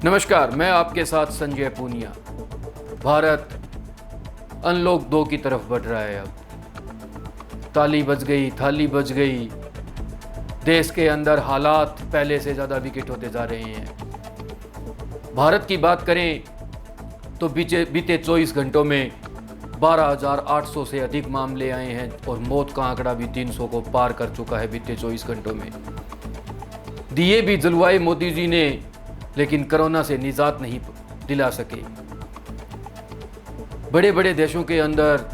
नमस्कार, मैं आपके साथ संजय पूनिया। भारत अनलॉक 2 की तरफ बढ़ रहा है। अब ताली बज गई, थाली बज गई। देश के अंदर हालात पहले से ज़्यादा विकट होते जा रहे हैं। भारत की बात करें तो बीते 24 घंटों में 12,800 से अधिक मामले आए हैं और मौत का आंकड़ा भी 300 को पार कर चुका है बीते 24 घंटों में। दिए भी जलवाए मोदी जी ने, लेकिन कोरोना से निजात नहीं दिला सके। बड़े बड़े देशों के अंदर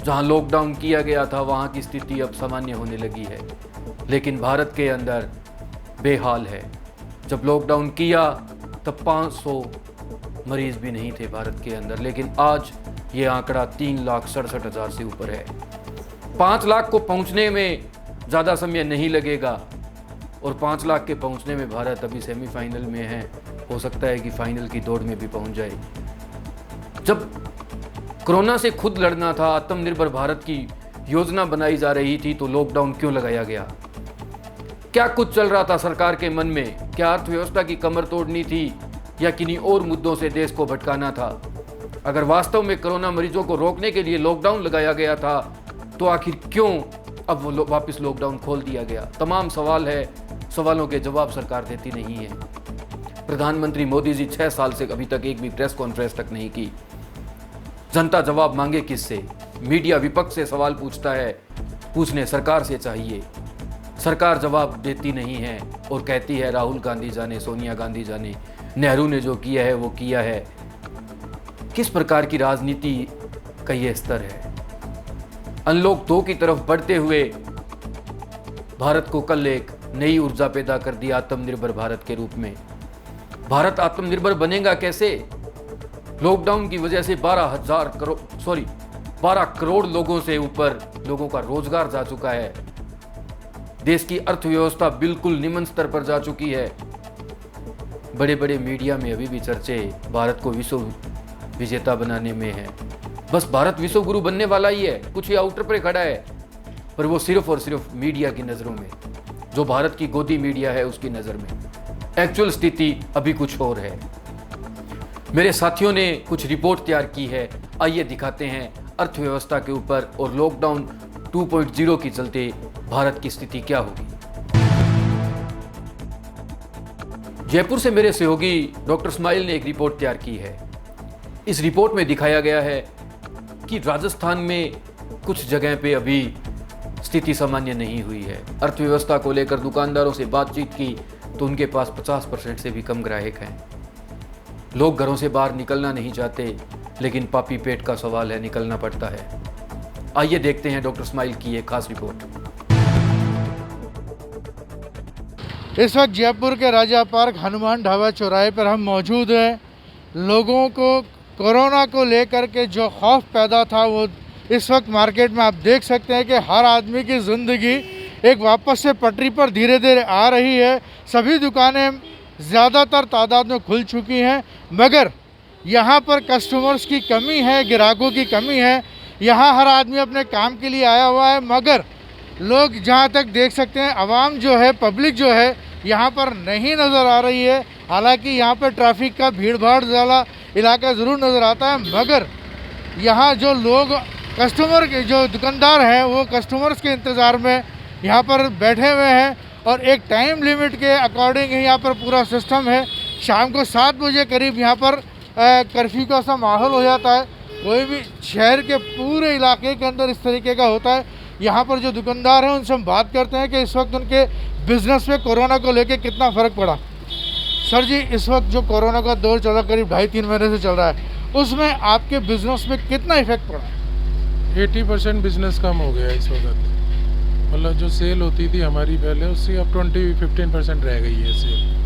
जहां लॉकडाउन किया गया था वहां की स्थिति अब सामान्य होने लगी है, लेकिन भारत के अंदर बेहाल है। जब लॉकडाउन किया तब 500 मरीज भी नहीं थे भारत के अंदर, लेकिन आज ये आंकड़ा 3,67,000 से ऊपर है। 5 लाख को पहुंचने में ज़्यादा समय नहीं लगेगा और 5 लाख के पहुंचने में भारत अभी सेमीफाइनल में है। हो सकता है कि फाइनल की दौड़ में भी पहुंच जाए। जब कोरोना से खुद लड़ना था, आत्मनिर्भर भारत की योजना बनाई जा रही थी, तो लॉकडाउन क्यों लगाया गया? क्या कुछ चल रहा था सरकार के मन में? क्या अर्थव्यवस्था की कमर तोड़नी थी या किन्हीं और मुद्दों से देश को भटकाना था? अगर वास्तव में कोरोना मरीजों को रोकने के लिए लॉकडाउन लगाया गया था, तो आखिर क्यों अब वो वापस लॉकडाउन खोल दिया गया? तमाम सवाल है, सवालों के जवाब सरकार देती नहीं है। प्रधानमंत्री मोदी जी 6 साल से अभी तक एक भी प्रेस कॉन्फ्रेंस तक नहीं की। जनता जवाब मांगे किससे? मीडिया विपक्ष से सवाल पूछता है, पूछने सरकार से चाहिए। सरकार जवाब देती नहीं है और कहती है राहुल गांधी जाने, सोनिया गांधी जाने, नेहरू ने जो किया है वो किया है। किस प्रकार की राजनीति का ये स्तर है? अनलॉक 2 की तरफ बढ़ते हुए भारत को कल एक नई ऊर्जा पैदा कर दी आत्मनिर्भर भारत के रूप में। भारत आत्मनिर्भर बनेगा कैसे? लॉकडाउन की वजह से 12 करोड़ लोगों से ऊपर लोगों का रोजगार जा चुका है। देश की अर्थव्यवस्था बिल्कुल निम्न स्तर पर जा चुकी है। बड़े बड़े मीडिया में अभी भी चर्चे भारत को विश्व विजेता बनाने में है। बस भारत विश्व गुरु बनने वाला ही है, कुछ ये आउटर पर खड़ा है, पर वो सिर्फ और सिर्फ मीडिया की नज़रों में, जो भारत की गोदी मीडिया है उसकी नज़र में। एक्चुअल स्थिति अभी कुछ और है। मेरे साथियों ने कुछ रिपोर्ट तैयार की है, आइए दिखाते हैं अर्थव्यवस्था के ऊपर और लॉकडाउन 2.0 के चलते भारत की स्थिति क्या होगी। जयपुर से मेरे सहयोगी डॉक्टर स्माइल ने एक रिपोर्ट तैयार की है। इस रिपोर्ट में दिखाया गया है कि राजस्थान में कुछ जगह पे अभी स्थिति सामान्य नहीं हुई है। अर्थव्यवस्था को लेकर दुकानदारों से बातचीत की तो उनके पास 50% से भी कम ग्राहक हैं। लोग घरों से बाहर निकलना नहीं चाहते, लेकिन पापी पेट का सवाल है, निकलना पड़ता है। आइए देखते हैं डॉक्टर स्माइल की एक खास रिपोर्ट। इस वक्त जयपुर के राजा पार्क हनुमान ढाबा चौराहे पर हम मौजूद हैं। लोगों को कोरोना को लेकर के जो खौफ पैदा था वो इस वक्त मार्केट में आप देख सकते हैं कि हर आदमी की ज़िंदगी एक वापस से पटरी पर धीरे धीरे आ रही है। सभी दुकानें ज़्यादातर तादाद में खुल चुकी हैं, मगर यहाँ पर कस्टमर्स की कमी है, ग्राहकों की कमी है। यहाँ हर आदमी अपने काम के लिए आया हुआ है, मगर लोग जहाँ तक देख सकते हैं आवाम जो है, पब्लिक जो है यहाँ पर नहीं नज़र आ रही है। हालांकि यहाँ पर ट्रैफिक का भीड़ भाड़ वाला इलाका ज़रूर नज़र आता है, मगर यहाँ जो लोग कस्टमर के जो दुकानदार हैं वो कस्टमर्स के इंतज़ार में यहाँ पर बैठे हुए हैं और एक टाइम लिमिट के अकॉर्डिंग ही यहाँ पर पूरा सिस्टम है। शाम को 7 बजे करीब यहाँ पर कर्फ्यू का सा माहौल हो जाता है। कोई भी शहर के पूरे इलाके के अंदर इस तरीके का होता है। यहाँ पर जो दुकानदार हैं उनसे हम बात करते हैं कि इस वक्त उनके बिज़नेस में कोरोना को लेकर कितना फ़र्क पड़ा। सर जी, इस वक्त जो कोरोना का दौर चला करीब 2.5-3 महीने से चल रहा है, उसमें आपके बिज़नेस में कितना इफेक्ट पड़ा? 80% बिजनेस कम हो गया इस वक्त। मतलब जो सेल होती थी हमारी पहले, उससे अब 15% रह गई है सेल।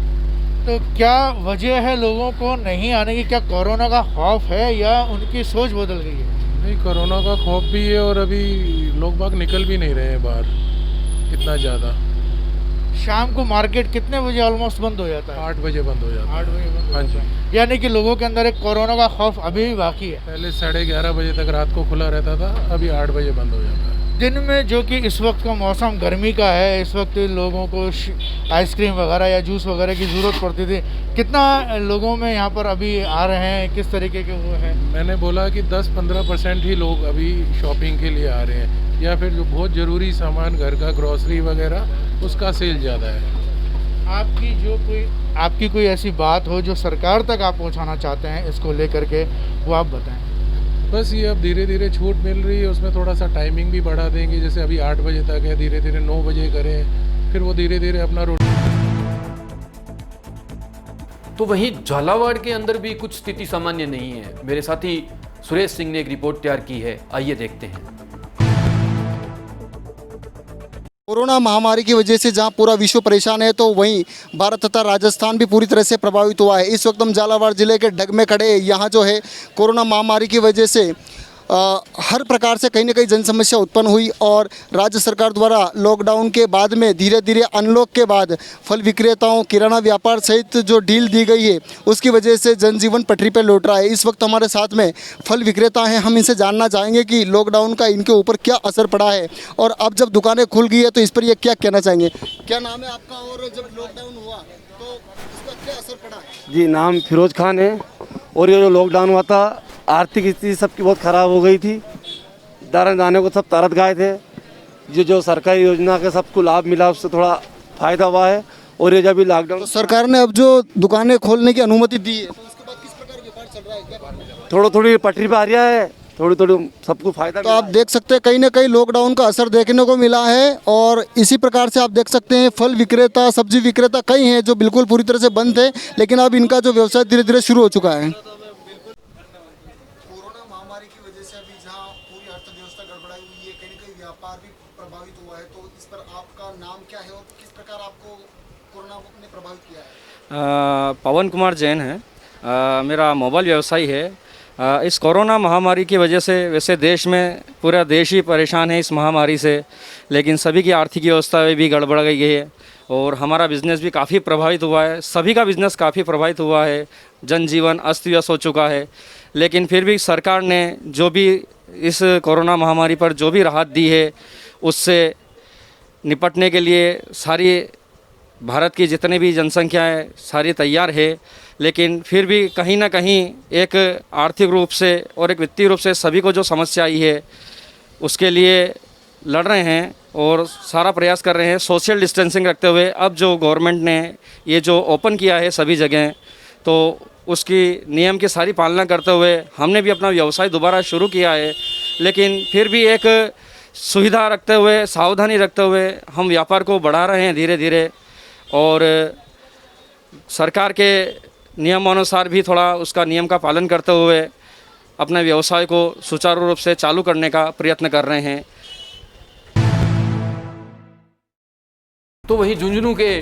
तो क्या वजह है लोगों को नहीं आने की? क्या कोरोना का खौफ है या उनकी सोच बदल गई है? नहीं, कोरोना का खौफ भी है और अभी लोग बाग निकल भी नहीं रहे हैं बाहर इतना ज़्यादा। शाम को मार्केट कितने बजे ऑलमोस्ट बंद हो जाता है? 8 बजे बंद हो जाता है। 8 बजे बंद हो हाँ जाता है। यानी कि लोगों के अंदर एक कोरोना का खौफ अभी भी बाकी है। पहले 11:30 बजे तक रात को खुला रहता था, अभी 8 बजे बंद हो जाता है। दिन में जो कि इस वक्त का मौसम गर्मी का है, इस वक्त लोगों को आइसक्रीम वगैरह या जूस वगैरह की ज़रूरत पड़ती थी, कितना लोगों में यहाँ पर अभी आ रहे हैं, किस तरीके के वो हैं? मैंने बोला कि 10-15% ही लोग अभी शॉपिंग के लिए आ रहे हैं, या फिर जो बहुत ज़रूरी सामान घर का ग्रॉसरी वगैरह उसका सेल ज़्यादा है। आपकी कोई ऐसी बात हो जो सरकार तक आप पहुँचाना चाहते हैं इसको लेकर के, वो आप बताएँ। बस ये अब धीरे धीरे छूट मिल रही है, उसमें थोड़ा सा टाइमिंग भी बढ़ा देंगे, जैसे अभी 8 बजे तक है, धीरे धीरे 9 बजे करें, फिर वो धीरे धीरे अपना तो वहीं झालावाड़ के अंदर भी कुछ स्थिति सामान्य नहीं है। मेरे साथी सुरेश सिंह ने एक रिपोर्ट तैयार की है, आइए देखते हैं। कोरोना महामारी की वजह से जहां पूरा विश्व परेशान है, तो वहीं भारत तथा राजस्थान भी पूरी तरह से प्रभावित हुआ है। इस वक्त हम झालावाड़ जिले के डग में खड़े हैं। यहाँ जो है कोरोना महामारी की वजह से हर प्रकार से कहीं ना कहीं जन समस्या उत्पन्न हुई और राज्य सरकार द्वारा लॉकडाउन के बाद में धीरे धीरे अनलॉक के बाद फल विक्रेताओं, किराना व्यापार सहित जो डील दी गई है उसकी वजह से जनजीवन पटरी पर लौट रहा है। इस वक्त हमारे साथ में फल विक्रेता हैं, हम इनसे जानना चाहेंगे कि लॉकडाउन का इनके ऊपर क्या असर पड़ा है और अब जब दुकानें खुल गई है तो इस पर ये क्या कहना चाहेंगे। क्या नाम है आपका और जब लॉकडाउन हुआ तो इसका क्या असर पड़ा है? जी, नाम फिरोज खान है। और ये जो लॉकडाउन हुआ था, आर्थिक स्थिति सबकी बहुत ख़राब हो गई थी। दाने दाने को सब तरस गए थे। जो सरकारी योजना के सबको लाभ मिला उससे थोड़ा फ़ायदा हुआ है। और ये जब भी लॉकडाउन तो सरकार ने अब जो दुकानें खोलने की अनुमति दी है तो उसके बाद किस प्रकार व्यापार चल रहा है, क्या थोड़ी पटरी पर आ रहा है, थोड़ी सबको फ़ायदा। तो आप देख सकते हैं कहीं ना कहीं लॉकडाउन का असर देखने को मिला है। और इसी प्रकार से आप देख सकते हैं फल विक्रेता, सब्जी विक्रेता कई हैं जो बिल्कुल पूरी तरह से बंद थे, लेकिन अब इनका जो व्यवसाय धीरे धीरे शुरू हो चुका है। कोरोना महामारी की वजह से अभी जहाँ पूरी अर्थव्यवस्था गड़बड़ाई हुई है, कहीं ना कहीं व्यापार भी प्रभावित हुआ है, तो इस पर आपका नाम क्या है और किस प्रकार आपको कोरोना ने प्रभावित किया है? पवन कुमार जैन है। मेरा मोबाइल व्यवसाय है। इस कोरोना महामारी की वजह से वैसे देश में पूरा देश ही परेशान है इस महामारी से, लेकिन सभी की आर्थिक व्यवस्था भी गड़बड़ गई है और हमारा बिज़नेस भी काफ़ी प्रभावित हुआ है। सभी का बिज़नेस काफ़ी प्रभावित हुआ है, जनजीवन अस्त व्यस्त हो चुका है। लेकिन फिर भी सरकार ने जो भी इस कोरोना महामारी पर जो भी राहत दी है उससे निपटने के लिए सारी भारत की जितने भी जनसंख्या है सारी तैयार है। लेकिन फिर भी कहीं ना कहीं एक आर्थिक रूप से और एक वित्तीय रूप से सभी को जो समस्या आई है उसके लिए लड़ रहे हैं और सारा प्रयास कर रहे हैं सोशल डिस्टेंसिंग रखते हुए। अब जो गवर्नमेंट ने ये जो ओपन किया है सभी जगह, तो उसकी नियम की सारी पालना करते हुए हमने भी अपना व्यवसाय दोबारा शुरू किया है। लेकिन फिर भी एक सुविधा रखते हुए, सावधानी रखते हुए हम व्यापार को बढ़ा रहे हैं धीरे धीरे और सरकार के नियमानुसार भी थोड़ा उसका नियम का पालन करते हुए अपने व्यवसाय को सुचारू रूप से चालू करने का प्रयत्न कर रहे हैं। तो वहीं झुंझुनू के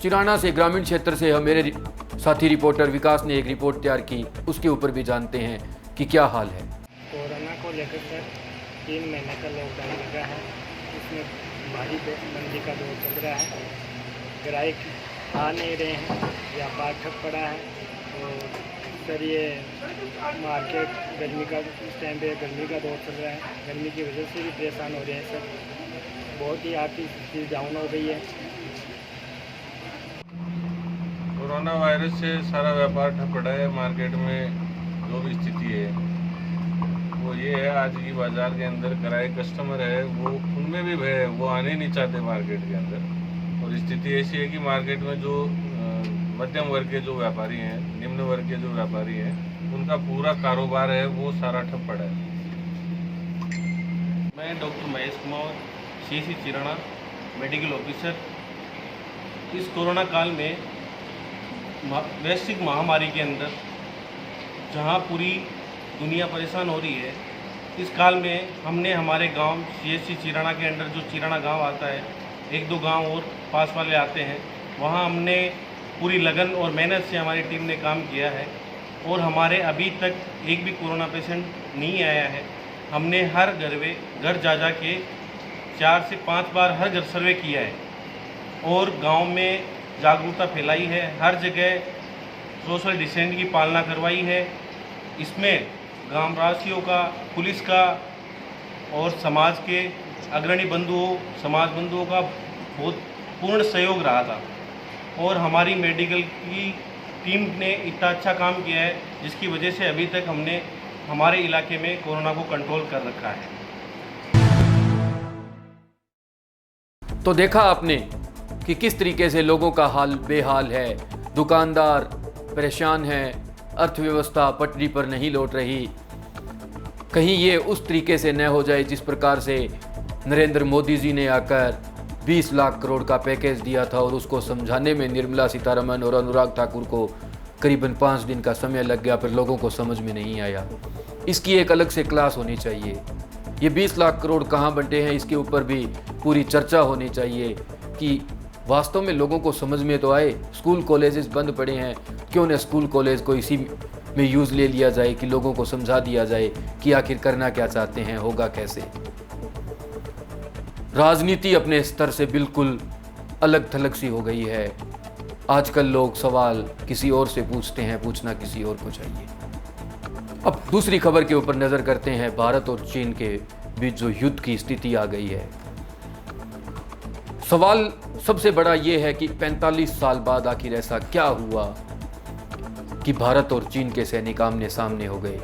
चिराना से ग्रामीण क्षेत्र से मेरे साथी रिपोर्टर विकास ने एक रिपोर्ट तैयार की, उसके ऊपर भी जानते हैं कि क्या हाल है। कोरोना को लेकर सर 3 महीने का लॉकडाउन लगा है, इसमें भारी मंदी का दौर चल रहा है। ग्राहक आ नहीं रहे हैं, व्यापार ठप पड़ा है। और सर ये मार्केट गर्मी का इस टाइम पे गर्मी का दौर चल रहा है, गर्मी की वजह से भी परेशान हो रहे हैं सर। बहुत ही आर्थिक स्थिति डाउन हो गई है। कोरोना वायरस से सारा व्यापार ठप पड़ा है। मार्केट में जो भी स्थिति है वो ये है, आज की बाजार के अंदर किराए कस्टमर है वो उनमें भी भय है, वो आने नहीं चाहते मार्केट के अंदर। और स्थिति ऐसी है कि मार्केट में जो मध्यम वर्ग के जो व्यापारी हैं, निम्न वर्ग के जो व्यापारी हैं, उनका पूरा कारोबार है वो सारा ठप पड़ा है। मैं doctor Mahesh Kumar, CSC Chirana, medical officer. इस कोरोना काल में वैश्विक महामारी के अंदर जहां पूरी दुनिया परेशान हो रही है, इस काल में हमने हमारे गांव CSC चिराना के अंदर जो चिराना गांव आता है, 1-2 गांव और पास वाले आते हैं, वहां हमने पूरी लगन और मेहनत से हमारी टीम ने काम किया है और हमारे अभी तक एक भी कोरोना पेशेंट नहीं आया है। हमने हर घर जा के 4 से 5 बार हर घर सर्वे किया है और गांव में जागरूकता फैलाई है, हर जगह सोशल डिस्टेंस की पालना करवाई है। इसमें ग्रामवासियों का, पुलिस का और समाज के अग्रणी बंधुओं, समाज बंधुओं का बहुत पूर्ण सहयोग रहा था और हमारी मेडिकल की टीम ने इतना अच्छा काम किया है जिसकी वजह से अभी तक हमने हमारे इलाके में कोरोना को कंट्रोल कर रखा है। तो देखा आपने कि किस तरीके से लोगों का हाल बेहाल है, दुकानदार परेशान हैं, अर्थव्यवस्था पटरी पर नहीं लौट रही। कहीं ये उस तरीके से न हो जाए जिस प्रकार से नरेंद्र मोदी जी ने आकर 20 लाख करोड़ का पैकेज दिया था और उसको समझाने में निर्मला सीतारमण और अनुराग ठाकुर को करीबन 5 दिन का समय लग गया, फिर लोगों को समझ में नहीं आया। इसकी एक अलग से क्लास होनी चाहिए। ये 20 लाख करोड़ कहाँ बंटे हैं, इसके ऊपर भी पूरी चर्चा होनी चाहिए कि वास्तव में लोगों को समझ में तो आए। स्कूल कॉलेजेस बंद पड़े हैं, क्यों न स्कूल कॉलेज को इसी में यूज़ ले लिया जाए कि लोगों को समझा दिया जाए कि आखिर करना क्या चाहते हैं, होगा कैसे। राजनीति अपने स्तर से बिल्कुल अलग थलग सी हो गई है। आजकल लोग सवाल किसी और से पूछते हैं, पूछना किसी और को चाहिए। अब दूसरी खबर के ऊपर नज़र करते हैं। भारत और चीन के बीच जो युद्ध की स्थिति आ गई है, सवाल सबसे बड़ा ये है कि 45 साल बाद आखिर ऐसा क्या हुआ कि भारत और चीन के सैनिक आमने सामने हो गए।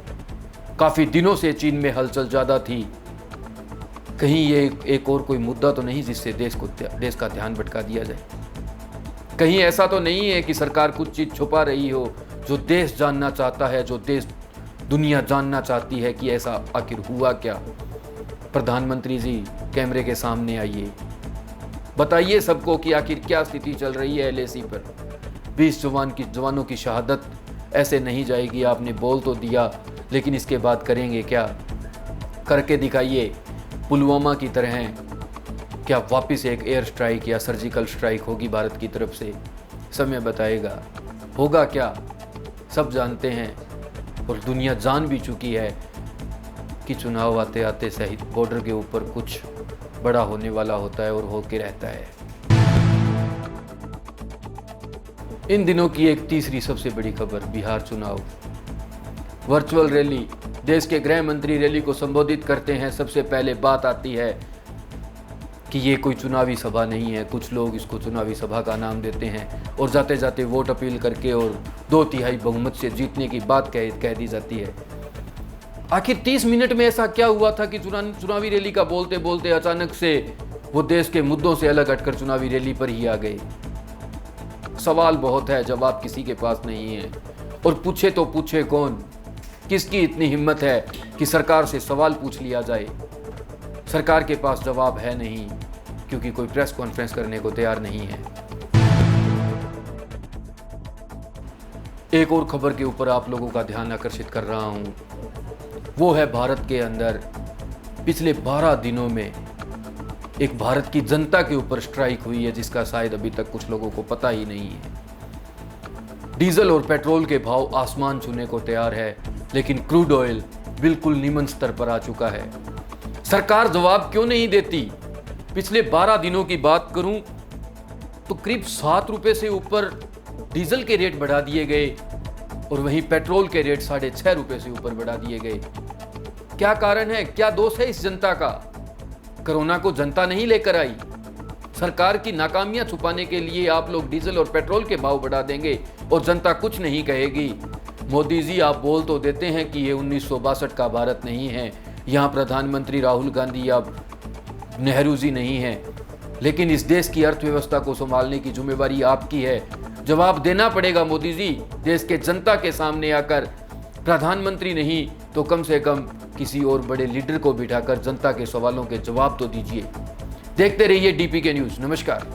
काफ़ी दिनों से चीन में हलचल ज़्यादा थी। कहीं ये एक और कोई मुद्दा तो नहीं जिससे देश का ध्यान भटका दिया जाए। कहीं ऐसा तो नहीं है कि सरकार कुछ चीज़ छुपा रही हो जो देश जानना चाहता है, जो देश दुनिया जानना चाहती है कि ऐसा आखिर हुआ क्या। प्रधानमंत्री जी कैमरे के सामने आइए, बताइए सबको कि आखिर क्या स्थिति चल रही है LAC पर। 20 जवानों की शहादत ऐसे नहीं जाएगी। आपने बोल तो दिया, लेकिन इसके बाद करेंगे क्या? करके दिखाइए। पुलवामा की तरह क्या वापस एक एयर स्ट्राइक या सर्जिकल स्ट्राइक होगी भारत की तरफ से? समय बताएगा। होगा क्या सब जानते हैं और दुनिया जान भी चुकी है कि चुनाव आते आते सहित बॉर्डर के ऊपर कुछ बड़ा होने वाला होता है और होके रहता है। इन दिनों की एक तीसरी सबसे बड़ी खबर, बिहार चुनाव। वर्चुअल रैली, देश के गृह मंत्री रैली को संबोधित करते हैं। सबसे पहले बात आती है कि ये कोई चुनावी सभा नहीं है। कुछ लोग इसको चुनावी सभा का नाम देते हैं और जाते जाते वोट अपील करके और 2/3 बहुमत से जीतने की बात कह दी जाती है। आखिर 30 मिनट में ऐसा क्या हुआ था कि चुनावी रैली का बोलते बोलते अचानक से वो देश के मुद्दों से अलग हटकर चुनावी रैली पर ही आ गए? सवाल बहुत है, जवाब किसी के पास नहीं है। और पूछे तो पूछे कौन? किसकी इतनी हिम्मत है कि सरकार से सवाल पूछ लिया जाए? सरकार के पास जवाब है नहीं, क्योंकि कोई प्रेस कॉन्फ्रेंस करने को तैयार नहीं है। एक और खबर के ऊपर आप लोगों का ध्यान आकर्षित कर रहा हूं, वो है भारत के अंदर पिछले 12 दिनों में एक भारत की जनता के ऊपर स्ट्राइक हुई है जिसका शायद अभी तक कुछ लोगों को पता ही नहीं है। डीजल और पेट्रोल के भाव आसमान छूने को तैयार है, लेकिन क्रूड ऑयल बिल्कुल निम्न स्तर पर आ चुका है। सरकार जवाब क्यों नहीं देती? पिछले 12 दिनों की बात करूं तो करीब 7 रुपए से ऊपर डीजल के रेट बढ़ा दिए गए और वहीं पेट्रोल के रेट 6.5 रुपए से ऊपर बढ़ा दिए गए। क्या कारण है? क्या दोष है इस जनता का? कोरोना को जनता नहीं लेकर आई। सरकार की नाकामियां छुपाने के लिए आप लोग डीजल और पेट्रोल के भाव बढ़ा देंगे और जनता कुछ नहीं कहेगी। मोदी जी, आप बोल तो देते हैं कि ये 1962 का भारत नहीं है, यहाँ प्रधानमंत्री राहुल गांधी या नेहरू जी नहीं हैं, लेकिन इस देश की अर्थव्यवस्था को संभालने की जिम्मेवारी आपकी है। जवाब देना पड़ेगा मोदी जी, देश के जनता के सामने आकर। प्रधानमंत्री नहीं तो कम से कम किसी और बड़े लीडर को बिठाकर जनता के सवालों के जवाब तो दीजिए। देखते रहिए DPK न्यूज़। नमस्कार।